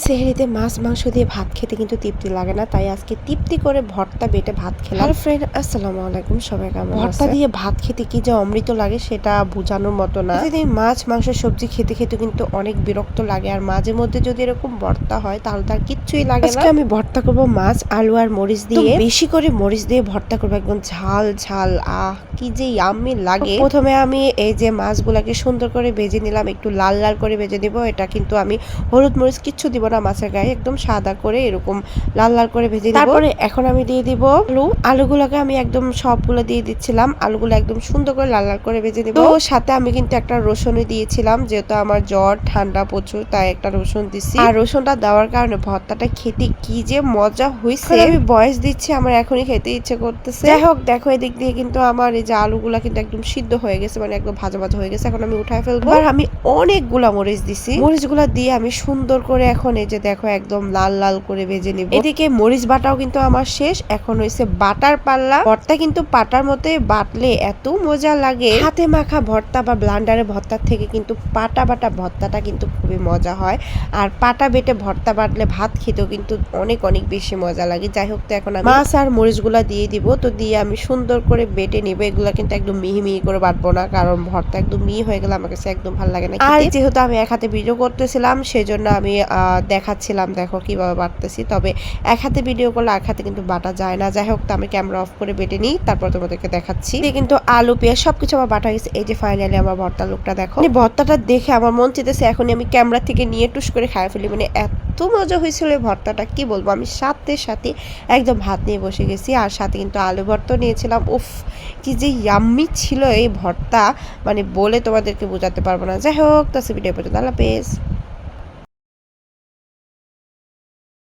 সেহরিতে মাছ মাংস দিয়ে ভাত খেতে কিন্তু তৃপ্তি লাগে না, তাই আজকে তৃপ্তি করে ভর্তা বেটে ভাত খেলাম। হ্যালো ফ্রেন্ড, আসসালামু আলাইকুম, সবাই কেমন আছেন? ভর্তা দিয়ে ভাত খেতে কি যে অমৃত লাগে সেটা বোঝানোর মতো না। প্রতিদিন মাছ মাংস সবজি খেতে খেতে কিন্তু অনেক বিরক্ত লাগে, আর মাঝে মধ্যে যদি এরকম ভর্তা হয় তাহলে তার কিচ্ছুই লাগে না। আজকে আমি ভর্তা করব মাছ, আলু আর মরিচ দিয়ে, বেশি করে মরিচ দিয়ে ভর্তা করবো, একদম ঝাল ঝাল। কি যে ইয়াম্মি লাগে। প্রথমে আমি এই যে মাছগুলাকে সুন্দর করে ভেজে নিলাম, একটু লাল লাল করে ভেজে দিব। এটা কিন্তু আমি হলুদ মরিচ কিচ্ছু দিব না মাছের গায়ে, একদম সাদা করে এরকম লাল লাল করে ভেজে নিব। তারপরে এখন আমি দিয়ে দিব আলুগুলোকে আমি একদম সবগুলো দিয়ে দিচ্ছিলাম। আলুগুলো একদম সুন্দর করে লাল লাল করে ভেজে দিব। তো সাথে আমি কিন্তু একটা রসুনই দিয়েছিলাম, যেহেতু আমার জ্বর ঠান্ডা প্রচুর, তাই একটা রসুন দিচ্ছি। আর রসুনটা দেওয়ার কারণে ভর্তাটা খেতে কি যে মজা হয়েছে। আমি বয়স দিচ্ছি, আমার এখনই খেতে ইচ্ছে করতেছে। যাই হোক, দেখো এদিক দিয়ে কিন্তু আমার এই যে আলুগুলা কিন্তু একদম সিদ্ধ হয়ে গেছে, মানে একদম ভাজা ভাজা হয়ে গেছে। এখন আমি উঠায় ফেলবো। আর আমি অনেকগুলা মরিচ দিছি, মরিচগুলা দিয়ে আমি সুন্দর করে এখন এই যে দেখো একদম লাল লাল করে ভেজে নিব। এদিকে মরিচ বাটাও কিন্তু আমার শেষ, এখন হয়েছে বাটার পাল্লা। ভর্তা কিন্তু পাটার মতো বাটলে এত মজা লাগে। হাতে মাখা ভর্তা বা ব্লান্ডারে ভর্তার থেকে কিন্তু পাটা বাটা ভর্তাটা কিন্তু খুবই মজা হয়। আর পাটা বেটে ভর্তা বাটলে ভাত খেতেও কিন্তু অনেক অনেক বেশি মজা লাগে। যাই হোক, তো এখন আমি মাছ আর মরিচগুলা দিয়ে দিব। তো দিয়ে আমি সুন্দর করে বেটে নিব। এগুলা কিন্তু একদম মিহি মিহি করে বাটবো না, কারণ ভর্তা একদম মিহি হয়ে গেলে আমার কাছে একদম ভালো লাগে না। আর যেহেতু আমি এক হাতে ভিডিও করতেছিলাম, সেজন্য আমি দেখাচ্ছিলাম দেখো কিভাবে বাটতেছি। তবে এক হাতে ভিডিও করলে এক হাতে কিন্তু বাটা যায় না। যাই হোক, তো আমি ক্যামেরা অফ করে বেটে নিই, তারপর তোমাদেরকে দেখাচ্ছি। কিন্তু আলু পেঁয়াজ সবকিছু আমার বাটা গেছে। এই যে ফাইনালি আমার ভর্তার লুকটা দেখো। ভর্তাটা দেখে আমার মন চেতেছে এখনই আমি ক্যামেরা থেকে নিয়ে টুস করে খাই ফেলি। মানে এত মজা হয়েছিল এই ভর্তাটা, কি বলবো। আমি সাথে সাথে একদম ভাত নিয়ে বসে গেছি, আর সাথে কিন্তু আলু ভর্তা নিয়েছিলাম। উফ, কি যে ইয়াম্মি ছিল এই ভর্তা, মানে বলে তোমাদেরকে বোঝাতে পারবো না। যাই হোক, তো ভিডিও পর্যন্ত, আল্লাহ হাফেজ।